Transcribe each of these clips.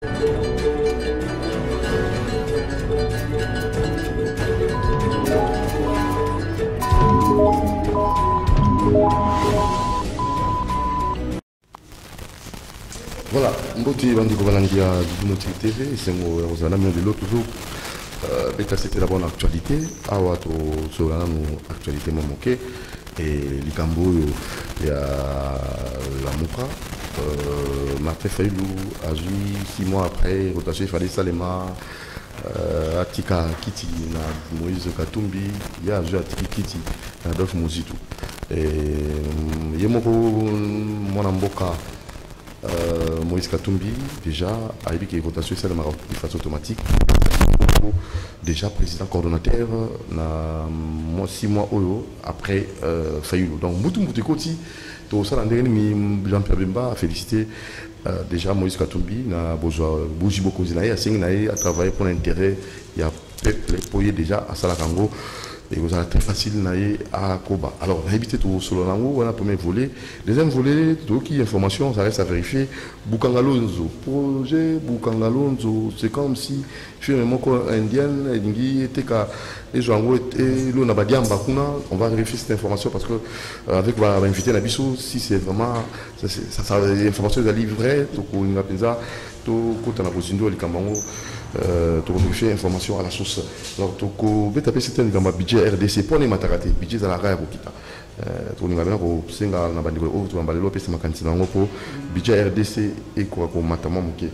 Voilà, Mboti Bandi Gobalandia du Moti TV, c'est mon Rosanam de l'autre toujours. C'était la bonne actualité. Awato sur l'actualité momoké et Likambo il y a la Mouka. Martin Fayoulou a joué 6 mois après, rotation Fadi Salema, Atika Kiti, Moïse Katumbi, il y a joué Atika Kiti, Adolphe Mouzitou. Et Yemoko Monamboka. Moïse Katumbi, déjà, a eu une rotation de façon automatique. Déjà président coordonnateur, 6 mois après Fayoulou. Donc, Moutou Koti, Jean-Pierre Bemba a félicité déjà Moïse Katumbi, Boujibo Kozinaï, a travaillé pour l'intérêt, il y a les déjà à Salakango. Et vous avez très facile à Koba. Alors, on a évité tout sur le lango, on a premier volet. Deuxième volet, tout qui information, ça reste à vérifier. Bukangalonzo, projet Bukangalonzo, c'est comme si finalement indienne, on va vérifier cette information parce que avec va inviter Nabiso, si c'est vraiment ça information de la livrer, tout on a pensé, tout quand on a posé le Kambango. Tu vérifier information à la source. Alors, tu peux taper certains budget RDC pour les mataraté, budget de la RAI pour quitter. Tu vas bien pour singa na bandi ko tu vas aller l'opération makantina pour budget RDC et quoi pour matama moké.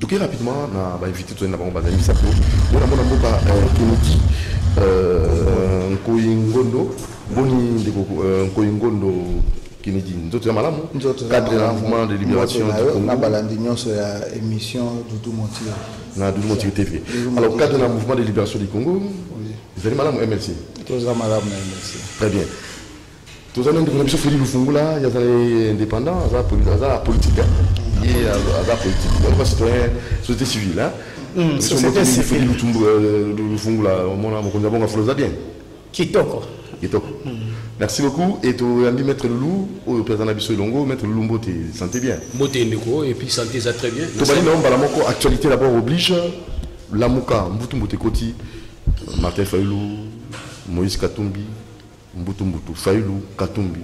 Donc rapidement na ba inviter tout na ba bazali ça pour on a mon ba Kennedy Nkoyingondo boni ndeko Nkoyingondo Kennedy nzoto ya malamu cadre de mouvement de libération na balandi nyonso ya émission Doudou Montier na Doudou Montier TV. Alors cadre de mouvement de libération du Congo, vous allez malamu MLC. Tous à malamu MLC. Très bien. Tous allez nous faire Félix Lufungula, il y a des indépendants, il y a politique et il y a politique. On va citoyen société civile hein. Société civile Lufungula, mon ami on a fait bien. Kitoko. Merci beaucoup. Et tu as dit Maître Loulou, au président Abisso Longo, Maître Loulou Mbote, santé bien. Mbote Ndeko, et puis santé ça très bien. Tu as actualité d'abord oblige, Lamouka, Mboutou Mbote Koti, Martin Fayoulou, Moïse Katumbi, Mboutou Fayoulou, Katumbi,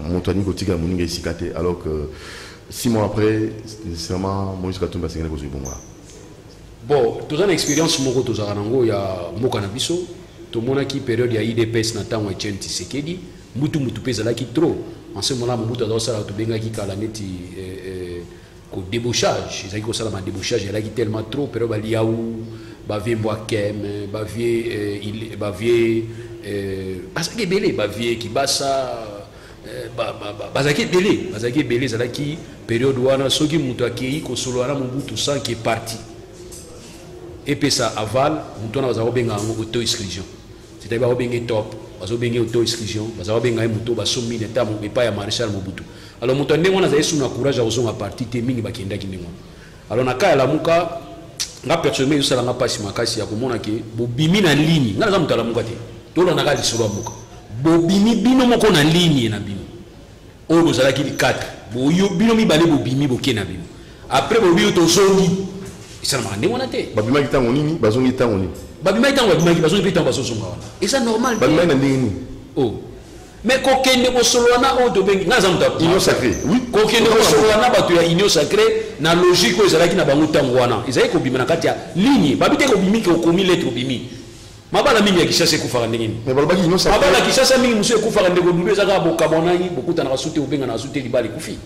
Montani Kotiga, Mouninga Isikate, alors que 6 mois après, nécessairement, Moïse Katumbi a signé le bon mois. Bon, tu as une expérience, Moko Tozarango, il y a Moka Nabisso. Tout le monde qui période ya IDPS na tango Etienne Tshisekedi mutu pesa la qui trop en ce moment mutu dans ça to benga ki kala neti ko débauchage ils ko sala ma débauchage la qui tellement trop période ba liaou ba vie boakem ba vie parce que belé ba vie ki basa bazaki belé zala ki période wana soki mutu akei ko solo na mutu sans qui est parti et puis ça aval mutu na bazako benga auto exclusion. C'est-à-dire que vous top, vous avez auto-exclusion, vous avez un somme de temps, vous pas maréchal Mobutu. Alors, vous avez un courage à vous partir de mingi bakenda kinengo. Alors, na kaya la muka, nga personnellement je suis pas si makasi ya komona ke bobimi na ligne. Nga zamu tala muka te. To lo na kali solo muka. Bobimi bino moko na ligne na bino. O do zala ki 4. Bo yo bino mi bale bobimi boke na bino. Après bobi to zongi. Isa na ndenge wana te. Babima kitango nini, bazongi tango nini. Babima itango babima bazongi pe tango bazonga wana. Et ça normal. Babima na ndenge. Oh. Mais kokende ko solwana o to bengi nga zamu ta union sacrée. Oui. Kokende ko solwana batu ya union sacrée na logique ko ezalaki na bango tango wana. Ezali ko bima na kati ya ligne. Babite ko bimi ko komi lettre bimi. Mabala mingi ya Kishasa ekufaka ndenge. Mais balobaki union sacrée. Mabala Kishasa mingi musu ekufaka ndenge ndulu ezaka bokabonani bokuta na basute obenga na basute libala ekufi.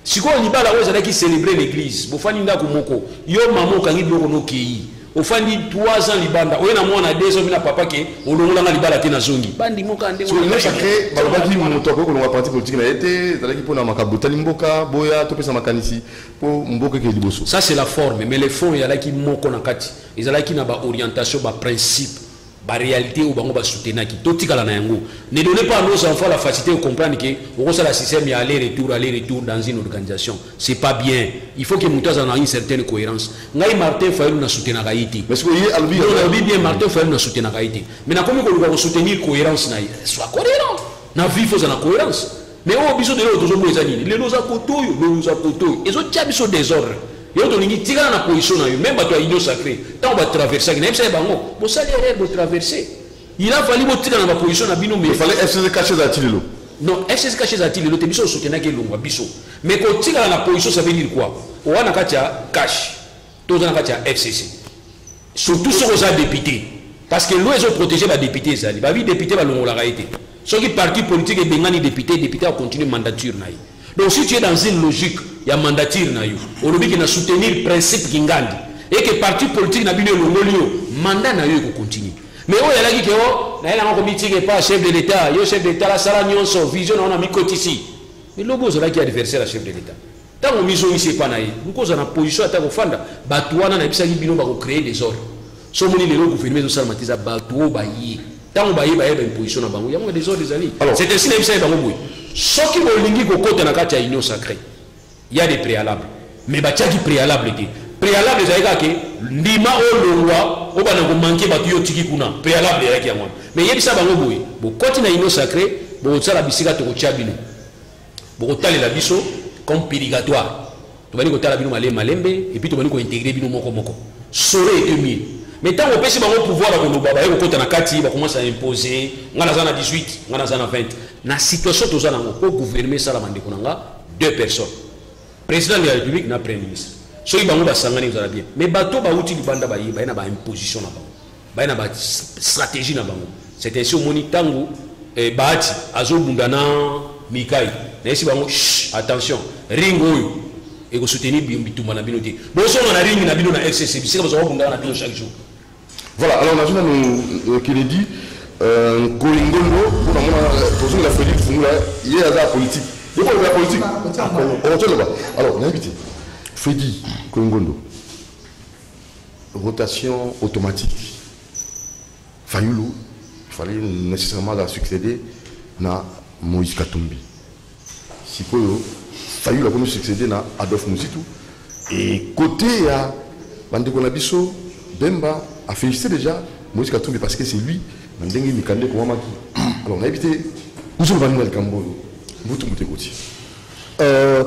Siko libala ko ezalaki célébrer l'église. Bofani ndako moko. Yo mamo kangi biloko no kei. Ofandi 3 ans libanda oyena mwana 2 ans mina papa ke olongolanga libala te na zongi bandi moka ndenge so union sacrée balobaki moto ko na parti politique na été ezalaki pona makabutali mboka boya topesa makanisi po mboka ke liboso. Ça c'est la forme mais les fonds ezalaki moko na kati ezalaki na ba orientation ba principe ba réalité ou bango ba soutenir ki totikala na yango. Ne donnez pas à nos enfants la facilité de comprendre que on ça la système ya aller-retour dans une organisation. C'est pas bien. Il faut que Moutaz en ait une certaine cohérence. Ngai Martin Fayoulou na soutenir Haïti. Mais ce que y albi bien Martin Fayoulou na soutenir Haïti. Mais na comment qu'on doit soutenir cohérence na soit cohérent. Na vie faut la cohérence. Mais au biso de l'autre toujours les années. Les nos akotoyo, les nos akotoyo. Ils ont déjà biso désordre. yo to lingi tika na position na yo même bato ya union sacrée tant on va traverser na ça bango bo sali erreur bo traverser il a fallu bo tika na position na bino mais il fallait FCC cacher za tilelo non FCC cacher za tilelo te biso soutenir ke longwa biso mais ko tika na position ça veut dire quoi o wana katia cash to na katia FCC surtout sur aux députés parce que l'eau est protégé par député ça va vie député va longola été ceux qui parti politique et bengani député a continué mandature na yi. Donc si tu es dans une logique il y a mandature na yo on veut qu'il na soutenir principe kingandi et que parti politique na bino longolio mandat na yo ko continue mais o yala ki ke o na yala ko mitique pas chef de l'état yo chef de l'état la sala nyonso vision on a mis côté ici mais logo zala ki adversaire à chef de l'état tant on miso ici pas na yi nko za na position ata ko fanda batwana na bisa ki bino ba ko créer des ordres so moni le gouvernement de ça matiza bato ba yi tant on ba yi une position na bango ya mo des ordres des amis c'est ainsi na bisa bango boy ce qui veut lingi ko côté na kati ya union sacrée il y a des préalables mais batiaki préalable te préalable ezalika ke ndima olongwa obana ko manquer bato yo tiki kuna préalable yaki yango mais yebisa bango boy bo côté na union sacrée bo tsala bisika to ko tchabino bo ko talela biso comme purgatoire to bani ko tala bino malembe et puis to bani ko intégrer bino moko saurait être mieux mais tant on peut se bango pouvoir ko no baba ko côté na kati ba commence à imposer ngana za na 18 ngana za na 20 na situation to za nango ko gouverner sala mande kunanga deux personnes président de la république na premier ministre so ibango ba sangani za bien mais bato ba uti libanda ba yiba na ba imposition na bango ba na ba stratégie na bango c'est ainsi au moni tango baati azo bundana mikai na esi bango attention ringo yo et ko soutenir bitumba na bino te bo so na ring na bino na FCC bisika ba zo bundana na bino chaque jour. Voilà, alors on a vu qu'il est dit Kolingondo, pour la Félix, il y a la politique. Il y a la politique. Alors, on a invité Freddy Kolingondo. Rotation automatique. Fayoulou, il fallait nécessairement la succéder à Moïse Katumbi. Si Fayoulou a connu succéder à Adolphe Mouzitou. Et côté à Bandekonabiso, Bemba a félicité déjà Moïse Katumbi parce que c'est lui qui a dit alors on a évité où sont les le Cambo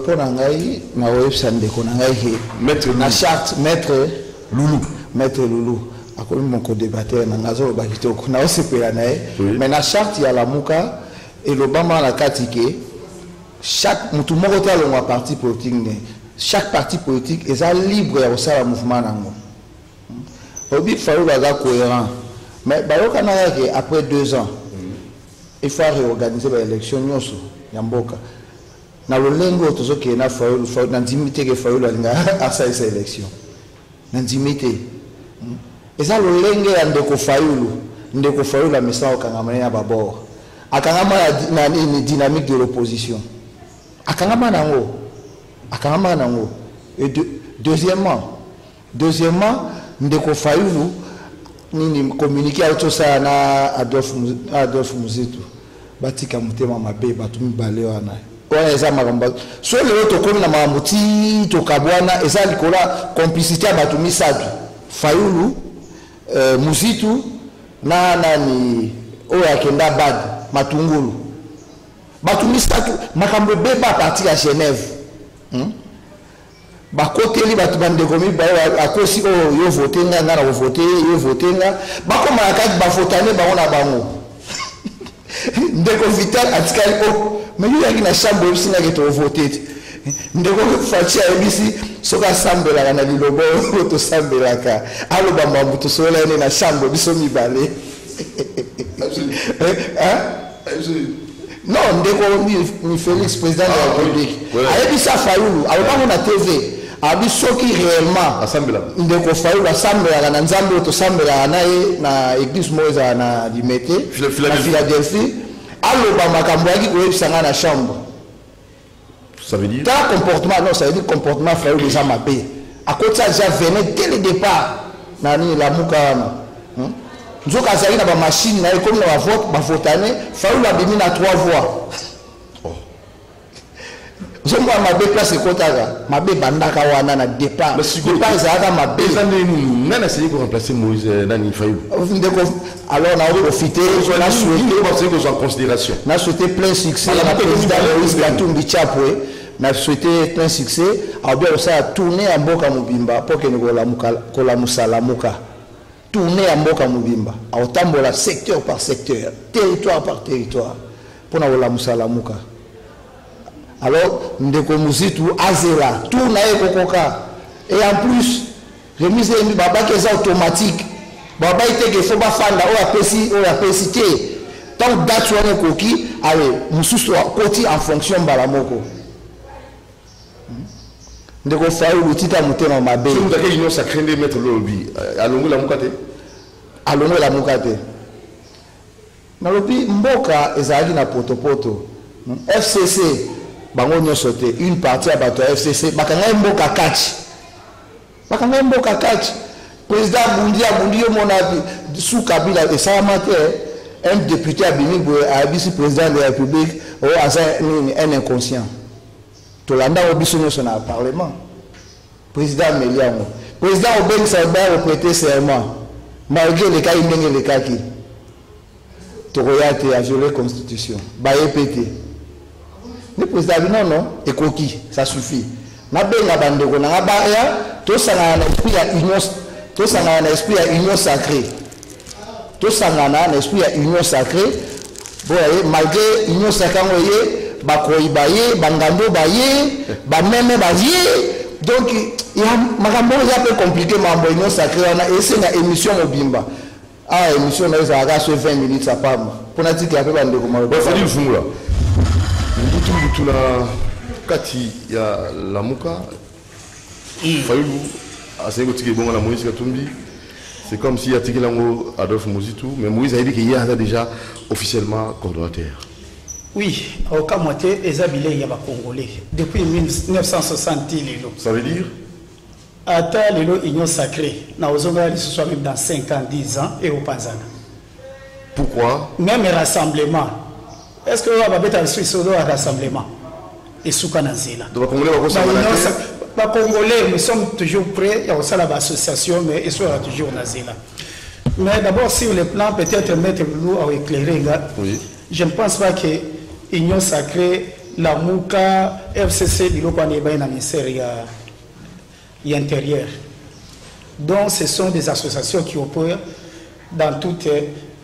pour Nangaï, na website de Konangaï, maître Loulou, à quoi mon co-débatteur, Nangazo Bakito, Kuna Osepelanae, mais na charte il y a la Mouka et l'Obama la Katike, chaque parti politique, chaque parti politique est libre au sein du mouvement Nango. Il faut être cohérent. Mais après 2 ans, il faut réorganiser l'élection. Dans le lingo, il faut l'intimité qu'il faut à cette élection. L'intimité. Et ça, le lingo est la mission au Kangamania Babor. À Kangamana, une dynamique de l'opposition. À Kangamana, et deuxièmement, ndeko Fayoulou ni communiquer auto ça na Adolphe Mouzitou batika mutema mabe batu mibale wana oya eza makamba so le to komi na mamuti to kabwana eza likola complicité ya batu misatu Fayoulou Mouzitou na nani oya kenda bad matungulu batu misatu makambo beba parti ya Genève bakoteli batu bandekomi ba akosi o yo voter nga na voter yo voter nga bakoma akati ba votane ba ona bango ndeko vital atikali o mais yo yaki na chambre singa ke to voter ndeko fatia ebisi soka sambela na lilobo to sambela ka alo bamba mutu sola ne na chambre biso mibale non ndeko ni Félix président de la République ayebisa Fayoulou alobango na TV abi soki réellement assemblée ndeko Fayoulou assemblée na nzambe to sambela na na église moza na Limete Philadelphie aloba makambo yaki koyebisanga na chambre. Ça veut dire ta comportement non ça veut dire comportement Fayoulou déjà mabé à côté ça déjà venait dès le départ na ni la muka nzoka azali na ba machine na comme na vote ba votane Fayoulou abimi na 3 voix. Je moi ma place kotaka mabe bandaka wana na départ départ zaka mabe nana essayé de remplacer Moïse Nani Fayoulou alors on a profité on a souhaité en considération on a souhaité plein succès à la président Moïse Katumbi Chapwe n'a souhaité un succès, a bien aussi à tourner en Boka Mubimba pour que nous Musalamuka. Tourner en Boka Mubimba, à autant secteur par secteur, territoire par territoire, pour nous Musalamuka. Alors, Ndeko Muzitu, Azela, tourne à Kokoka. Et en plus, remise de Baba qui est automatique. Baba était que faut pas faire la pécité. Tant date soit un coquille, allez, nous soit côté en fonction de Balamoko. Ndeko Faou, le titre à monter dans ma baie. Si vous avez une sacrée de mettre le lobby, allons-nous la moukate? Allons-nous la moukate. Mais le lobby, Mboka, Ezali na poto. FCC, Bango sauté, une partie à bateau FCC, Bakanga Mboka catch. Bakanga Mboka catch. Président Bundi, mon avis, sous Kabila et Saramate, un député à Bini, le président de la République, un inconscient. Tolanda Obisono son parlement. Président Meliamo. Président Obeng Saïba a prêté serment. Malgré les cas, il n'y a les cas qui. Toroyate a violé la Constitution. Baye pété. Le président a dit non, et coquille, ça suffit. Na benga bandeko na baria, to sanga na esprit à union, to sanga na esprit à union sacrée. To sanga na esprit à union sacrée. Bon, malgré union sacrée, bakoi baye, bangando baye, bameme baye. Donc il y a makambo un peu compliqué mambo union sacrée et c'est une émission mobimba. Ah, émission na za sur 20 minutes ça pas. Pour na dire qu'il y a pas bandeko mambo. Ça dit vous là. Tout la kati ya lamuka Fayulu asengo tiki bonga la Moïse Katumbi. C'est comme si Atiki Lango Adolphe Muzitu, mais Moïse a dit qu'il y a déjà officiellement coordonnateur. Oui, au Kamoté, Ezabilé Yaba Congolais. Depuis 1960, ça veut dire Ata Lelo Union Sacrée. Na Ozonga, ce soit même dans 5 ans, 10 ans et au Panzana. Pourquoi? Même rassemblement. Est-ce que vous avez un rassemblement? Et Soukanazela. Donc, les Congolais, nous sommes toujours prêts. Il y a aussi l'association, mais ils sont toujours Nazela. Mais d'abord, sur le plan, peut-être mettre l'eau à éclairer, oui. Je ne pense pas que l'Union Sacrée, la Mouka, FCC, il y a un ministère intérieur. Donc, ce sont des associations qui opèrent dans toute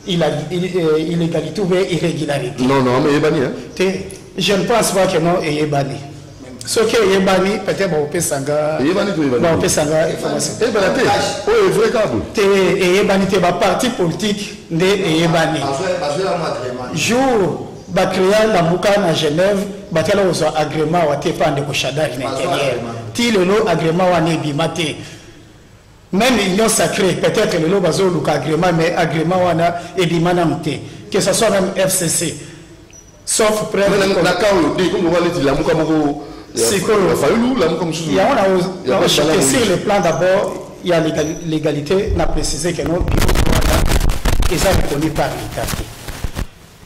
illégalité ou irrégularité. Non, mais il est banni. Hein? Je ne pense pas que non, il est banni. Ce qui est banni, peut-être on peut s'engager. Il est banni, on peut s'engager information. Il est banni. Oui, vrai câble. Il est banni, le parti politique est banni. Jour, bah créer la Mouka à Genève, bah tu as un agrément ou tu pas de cochadage l'intérieur. Tu le lot agrément ou n'est bimaté. Même l'union sacrée, peut-être le lot bazo le agrément, mais agrément ou n'a et bimanamté. Que ce soit même FCC. Sauf près de la CAO, comme on va dire, la Mouka c'est que il y a sur le plan d'abord, il y a l'égalité, on a précisé que nous, ils sont reconnus par l'État.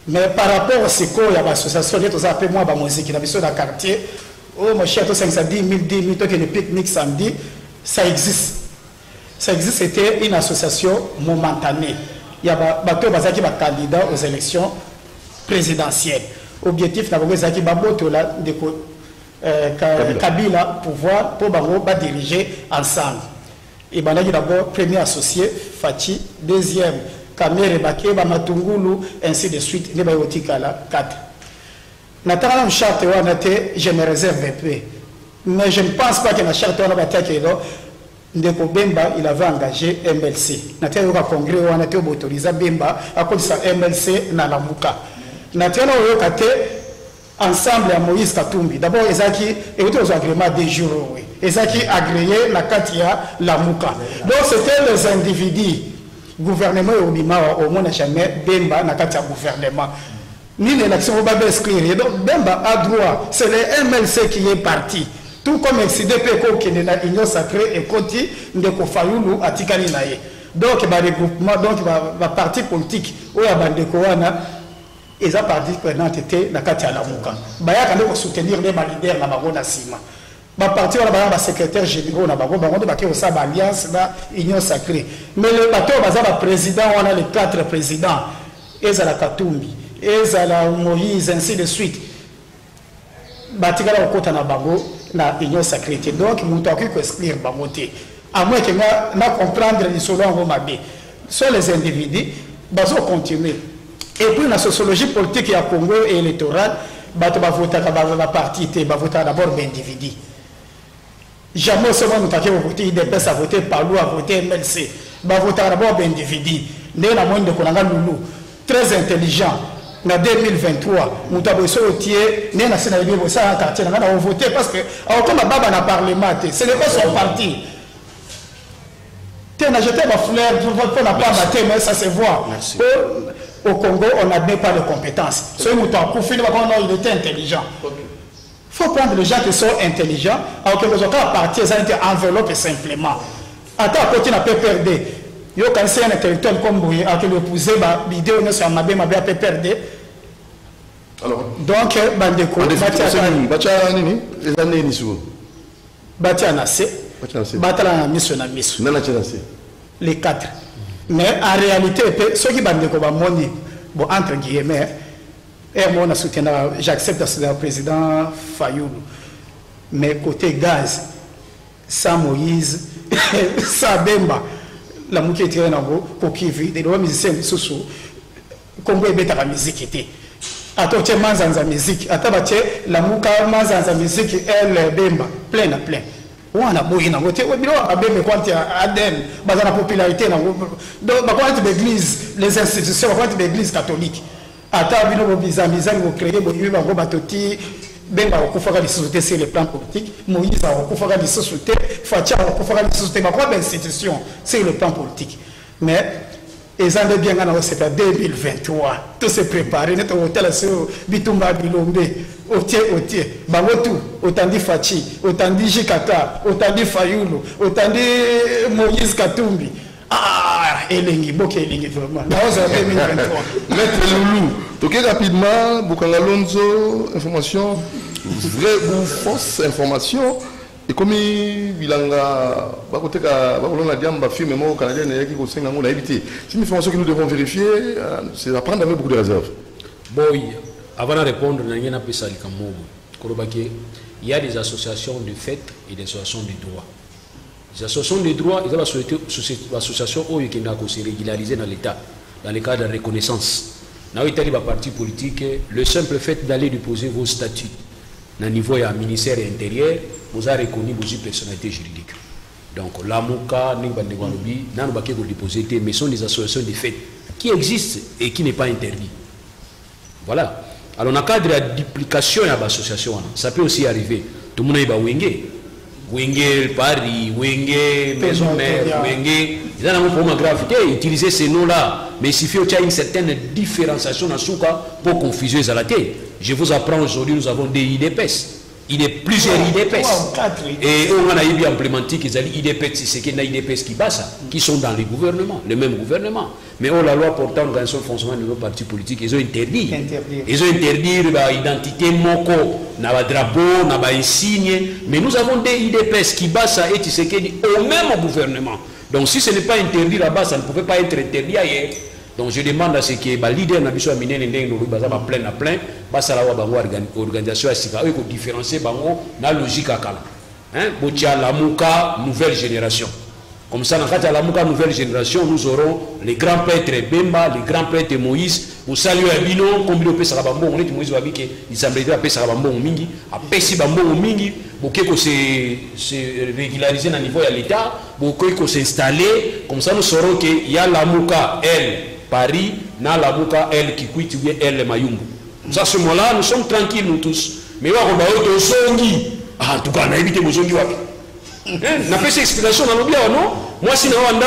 Mais par rapport à ce qu'il y a une association, il y a un moi, qui a besoin d'un quartier, oh mon cher, 510 000, 10 000, que le pique-nique samedi, ça existe. Ça existe, c'était une association momentanée. Il y a des candidats aux élections présidentielles. Objectif, c'est Kabila pouvoir pour diriger ensemble. Et d'abord, premier associé, Fachi, deuxième, Kamere Baké, Matungulu, ainsi de suite, les Bayotikala, 4. Nathan, une charte, je me réserve un peu. Mais je ne pense pas que la charte, Ndeko Bemba, il avait engagé MLC. Nathan, il y a un congrès, on a été autorisé Bemba à cause de Mlc dans la Mouka. Nathan, il y a ensemble à Moïse Katumbi. D'abord, Ezaki et aux agréments des jours. Ezaki agréé la Katia, la Mouka. Donc, c'était les individus. Gouvernement au Bima, au moins, jamais Bemba n'a Katia gouvernement. Ni l'élection, on va inscrire. Donc, Bemba a droit. C'est le MLC qui est parti. Tout comme XDP qui est dans l'Union Sacrée et Koti, Ndeko Fayoulou, Atikani Naye. Donc, il y a des groupements, donc il y a parti politique, où il y a des Kowana. Et ça parti prenante était la Katia Lamouka. Baya quand soutenir les leaders na Bagona Sima. Ba parti on a secrétaire général na Bagona, on a aussi alliance na Union Sacrée. Mais le bateau bazaba président, on a les 4 présidents. Ezala Katumbi, Ezala Moïse ainsi de suite. batikala okota na bango na union sacrée. Donc mutu akoki ko exclure bango te. À moins que na comprendre les solo en mabe. Sur les individus, bazo continuer. Et puis la sociologie politique ya Congo et électorale, bato ba voter ka parti te ba voter d'abord ben individu. Jamais seulement nous taquer voter IDPS à voter Palou à voter MLC. Ba voter d'abord ben individu. Né la moindre de Konanga Loulou, très intelligent. En 2023, nous avons voté, nous avons voté parce que, comme Baba n'a parlé, ce n'est pas son parti. Tu as jeté ma fleur pour la part de mais ça se voit. Au Congo, on n'admet pas de compétences. Ce mouton, il était intelligent. Il faut prendre les gens qui sont intelligents, alors que les autres partis, ils ont été enveloppés simplement. Attends, côté n'a pas perdu. Yo quand c'est un intellectuel comme vous, à que le pousser, l'idée on est sur ma bien perdu. Alors, donc bandeko, batia nini, les années ni sou. Batia nassé, batala na mission na mission. Nana nassé. Les 4. Mais en réalité, ceux qui bandeko ba moni, bon entre guillemets, et moi on a soutenu, j'accepte le président Fayoulou. Mais côté gaz, sans Moïse, sans Bemba. La musique est très nabo, pour qui vit, des musiciens de Soso, Congo est bête à la musique était. Attends, tu es manzanza musique, attends, la mouka manzanza musique, elle bemba, plein à plein. On a beau y n'avoir, tu es bien à bemba quand tu as Aden, dans la popularité, donc, quand l'église, les institutions, quand l'église catholique, attends, bien au bizarre, vous créez, vous avez batoti. Ben va recouvrir les sociétés sur le plan politique, Moïse va recouvrir les sociétés, Fatia va recouvrir les sociétés, ma propre institution sur le plan politique. Mais ils ont bien gagné, c'est en 2023, tout s'est préparé, notre hôtel sur Bitumba Bilombe, Otier, Bangotou, autant dit Fachi, autant dit Jikata, autant dit Fayoulou, autant dit Moïse Katumbi. Ah, Elengi, Boke Elengi, vraiment. Là, c'est en 2023. Maître Loulou, ok, rapidement, Bukanga Lonzo, information, vraie ou fausse information, et comme il a côté la diam film au Canadien qui conseille on a évité. C'est une information que nous devons vérifier, c'est à prendre avec beaucoup de réserve. Bon, avant de répondre, il y a des associations de fait et des associations de droit. Les associations de droit, ils ont l'association qui est régularisée dans l'État, dans le cadre de la reconnaissance. Dans les partis politiques, le simple fait d'aller déposer vos statuts au niveau du ministère intérieur, vous avez reconnu vos personnalités juridiques. Donc, l'AMOCA, Ningbandeguanobi, nous avons déposé, mais ce sont des associations de fait qui existent et qui n'est pas interdit. Voilà. Alors, dans le cadre de la duplication de l'association, ça peut aussi arriver. Tout le monde est Wenge. Wenge, Paris, Wenge, Maison Mère, Wenge. Ils ont un problème grave. Utiliser ces noms-là, mais il suffit qu'il y ait une certaine différenciation dans ce cas pour confuser les alatés. Je vous apprends aujourd'hui, nous avons des IDPS. Il y a plusieurs IDPS. Et on a bien implémenté qu'ils ont IDPS, c'est qu'il y a IDPS qui sont dans les gouvernements, le même gouvernement. Mais la loi portant l'organisation de fonctionnement de nos partis politiques, ils ont interdit. Ils ont interdit l'identité moko, le drapeau, le insigne. Mais nous avons des IDPS qui bassent et qui sont au même gouvernement. Donc si ce n'est pas interdit là-bas, ça ne pouvait pas être interdit ailleurs. Donc je demande à ce que les leaders de la plein, basa la organisation pour différencier la logique à Kala. La Mouka nouvelle génération. Comme ça, dans la Mouka nouvelle génération, nous aurons les grands prêtres Bemba, les grands prêtres Moïse, pour saluer Abino, comme il peut se rabambo, on est Moïse Wabike, il semblerait à Pessa Rabambo au Mingi, à Pessi Bambo au Mingi, pour qu'il se régulariser au niveau de l'État, pour qu'il s'installer, comme ça nous saurons qu'il y a la Mouka, elle, Paris, na la Mouka, elle qui quitte, ou bien elle, Mayumbu. À ce moment-là, nous sommes tranquilles, nous tous. Mais on va au Songi. En tout cas, on a évité le Songi. On a fait cette explication dans l'oubli, non? Moi, si on a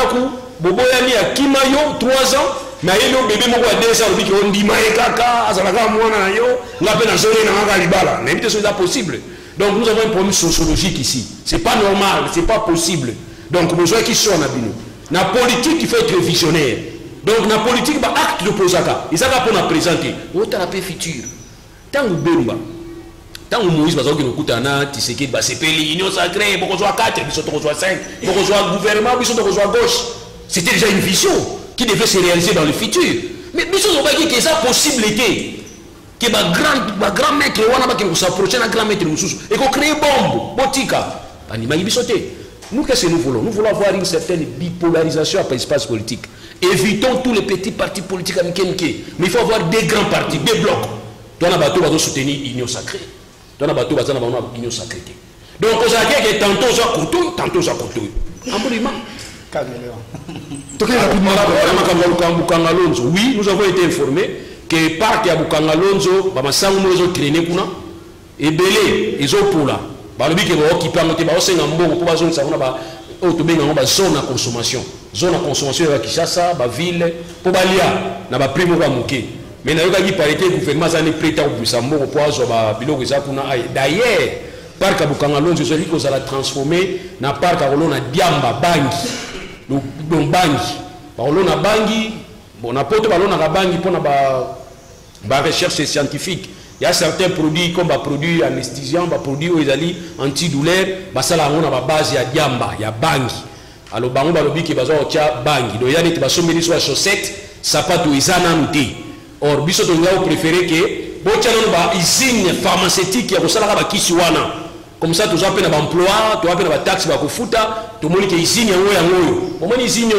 Bobo Yami à Kimayo, 3 ans, mais il y a un bébé qui a 2 ans, on dit Maïkaka, Azalaka, Mouana, on a fait un Songi dans Galibala. On a évité cela possible. Donc, nous avons un problème sociologique ici. Ce n'est pas normal, ce n'est pas possible. Donc, nous avons qui sont en abîme. La politique, il faut être visionnaire. Donc, la politique, c'est acte de posaka. Et ça va pour nous présenter. On a la paix future. Tant que Bemba, tant que Moïse, parce que nous écoutons, c'est l'union sacrée, il faut soit 4, il faut soit 5, il faut soit gouvernement, il faut soit gauche. C'était déjà une vision qui devait se réaliser dans le futur. Mais il faut que ça possibilité. que grand maître wana ba qui s'approcher na grand maître mususu et qu'on crée bombe botika animagi bisoté. Nous qu'est-ce que nous voulons? Nous voulons avoir une certaine bipolarisation à l'espace politique. Évitons tous les petits partis politiques américains, mais il faut avoir des grands partis, des blocs. Toi na bateau va soutenir l'union sacrée. Toi na bateau va soutenir l'union sacrée. Donc on a dit que tantôt ça couteau, tantôt ça couteau. Absolument. Oui, nous avons été informés que parc ya Bukangalonzo ba masango mozo traîner kuna et belé ils ont pour là ba lobi ke ba occupé ngote ba osenga mbongo pour ba zone ça on ba otobenga ba zone à consommation ya Kinshasa ba ville pour ba lia na ba primo ba muke mais na yoka ki parité gouvernement ça ne prêta au busambo pour azo ba biloko za kuna d'ailleurs parc ya Bukangalonzo zo liko za la transformer na parc ya Rolona Diamba Bangi donc Bangi ba Rolona Bangi bon na poto ba Rolona Bangi pour na ba recherche scientifique. Il y a certains produits comme produits anesthésiants, produits antidouleurs, ça là on a base il y a diamba, il y a bangi. Alors bango balobi ki bazo tia bangi. Donc il y a des basomeli soit chaussettes, sapato izana nuti. Or biso to ngao préféré que bo tia no ba usine pharmaceutique ya kosala ka bakisi wana. Comme ça tous appel na emploi, tu appel na taxe ba kofuta, to moni ke usine yango. Au moins usine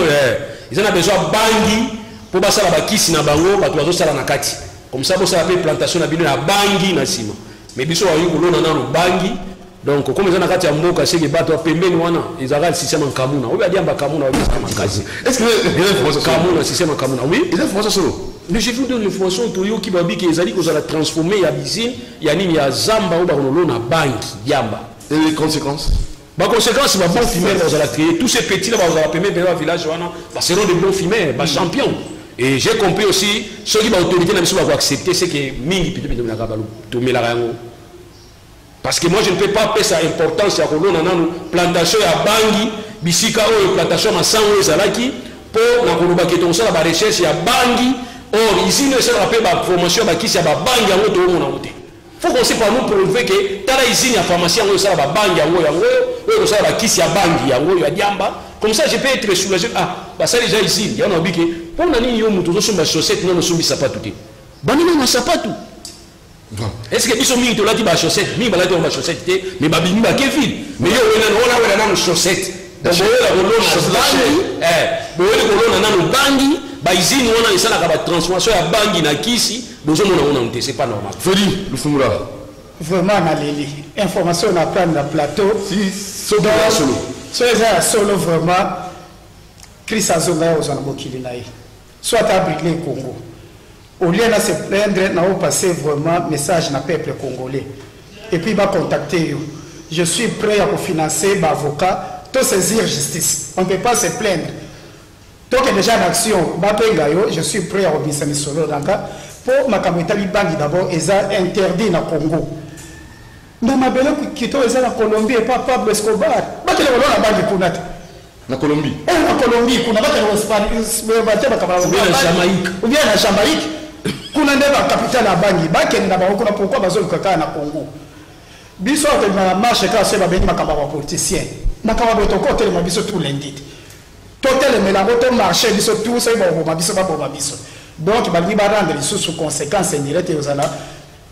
ils ont besoin bangi pour basala bakisi na bango, ba to bazo sala na kati. Comme ça, vous avez plantation de la bangi na sima. Mais biso wa yuko lona na bangi. Donc comme ils ont nakati ya mboka c'est que bato pembeni wana ils ont système en kamuna. Obi adiamba kamuna obi kama kazi. Est-ce que les informations kamuna système en kamuna? Oui, les informations solo. Mais j'ai vu des informations to yo ki babi ke ezali ko za la transformer ya bizine ya nini ya zamba ou ba lona bangi diamba. Et les conséquences? Bah conséquence ba bon fumeur dans la créer tous ces petits là ba za permettre dans village wana ba seront de bons fumeurs, ba champions. Et j'ai compris aussi, ceux qui vont autorité vont accepter, c'est que mingi parce que moi je ne peux pas payer sa importance à la plantation à Bangi, Bisika ou plantation à Sango et Zalaki, pour la recherche à Bangi, or ici ne sera pas la formation qui est à Bangi à l'autre monde. Il faut qu'on sait pas nous prouver que la usine à pharmacie à Bangi à l'autre, ça va qui est à Bangi à l'autre, à Diamba. Comme ça, je peux être soulagé. Ah, bah ça déjà ici, il y a un habit qui. Pour la ligne, on a sur ma chaussette, non, on a sur ma tout. Banni, on a sapatou. Est-ce que ils sont mis de la ma chaussette, mis balade ma chaussette, mais babini ma Kevin. Mais on a une chaussette. Donc, on a bangi, bah ici, on a ça la transformation à bangi na kisi, donc on a c'est pas normal. Feli, le fumura. Vraiment, on a les informations on a plein de plateau. Si, solo. So eza solo vraiment Chris Azonga aux Anabokilinaï. Soit à brûler le Congo. Au lieu de se plaindre, nous avons passé vraiment message na peuple congolais. Et puis va contacter. Je suis prêt à financer ma avocat, tout saisir justice. On ne peut pas se plaindre. Donc déjà en action, je suis prêt à obéir à solo danga pour ma caméra bangi d'abord ils ont interdit na Congo. Dans ma belle qui est en Colombie et pas Pablo Escobar. Na Colombie. Na Colombie, kuna bata en Espagne, ou bien en Jamaïque. Kuna ndeba capitale à Bangi, bakeni na bango kuna pourquoi bazol kaka na Congo. Biso na marche ka se ba beni makamba ba politicien. Na kama boto ko tele mabiso tout lundi. Totel melango to marché biso tout ça ba mabiso ba mabiso. Donc ba li ba rendre sous conséquences indirectes aux ala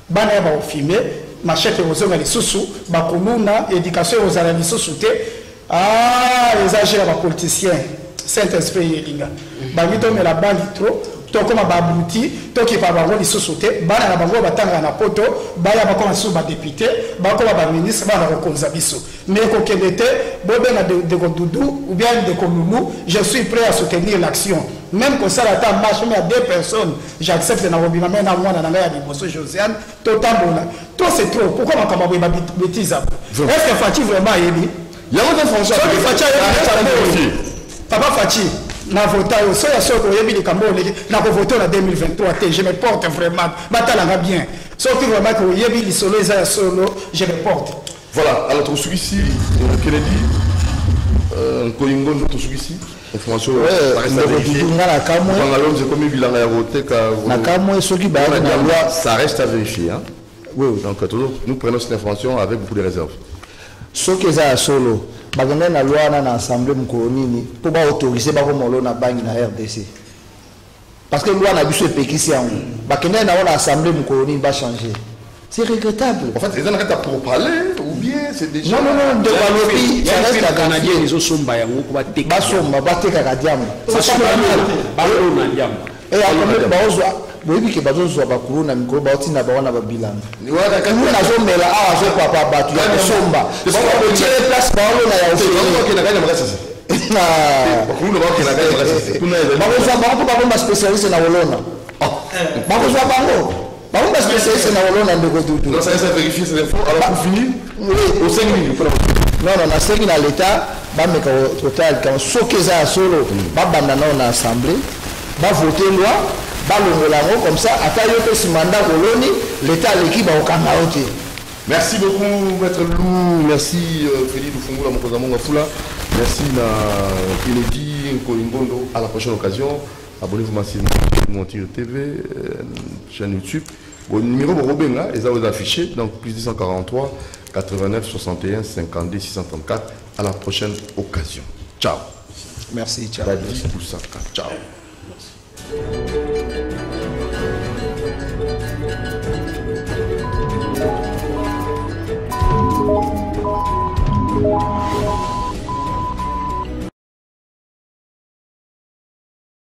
bana ba filmer. Machete aux hommes les sous bakuluna éducation aux analyses sous-souté ah les agents les politiciens Saint-Esprit linga bamito mais la bande trop to comme babouti to qui pas bango les sous-souté bana na bango batanga na poto baya ba comme sous ba député ba comme ba ministre ba na konza biso mais ko kelete bobe na de Doudou ou bien de Kolulu je suis prêt à soutenir l'action même que ça la marche mais à 2 personnes j'accepte na robina mais na moi na ngaya liboso Josiane to tambola toi c'est trop pourquoi ma kamba ba bêtise est-ce que Fati vraiment yebi il y a autre fonction papa Fati na voté so ya soko yebi de kambo na ko voter en 2023 je me porte vraiment batalanga bien sauf que vraiment que yebi li solo ya solo je me porte. Voilà, alors tout celui-ci Kennedy Koingo tout celui-ci information ça reste à vérifier hein? Oui. Donc toujours nous prenons cette information avec beaucoup de réserves. Ce qui est solo baganda na loi na assemblée mkonini pour ba autoriser ba ko molo na bangi na RDC parce que loi na biso epekisi yango bakende na wana assemblée mokolo va changer. C'est regrettable. En fait, les gens n'arrêtent pour parler ou bien c'est déjà. Non, de Balobi, ça reste la Canadien, ils ont son bayango pour battre. Basomba, battre Kagadiam. Ça ballon na diam. Et après, baozo, boyebi ke bazozo bakulu na mikolo baotina bawana babilanga. Kuna zomela awa zo papa batu ya somba. Bako tire place baolo na ya ofeli. Bako na ganya makasi. Bakulu bako na ganya makasi. Bako bako spécialiste na wolona. Bako zo bango. Bah, on va spécialiser dans le monde de Doudou. Non, ça reste à vérifier ces infos. Alors, pour finir, au 5 minutes. Non, on a 5 minutes à l'État. Bah, mais au total, quand on soque ça à solo, bah, on a assemblée, bah, voter loi, bah, le comme ça, à taille de ce mandat, l'État, l'équipe, au Kamaoté. Merci beaucoup, Maître Lou. Merci, Félix Lufungu, la Mokozamon Fula. Merci, Kennedy Nkolingondo. À la prochaine occasion. Abonnez-vous massivement sur Montir TV, chaîne YouTube. Au numéro de Robin, ils ont affiché, donc plus 243 89 61 52 634. À la prochaine occasion. Ciao. Merci, ciao. Ciao.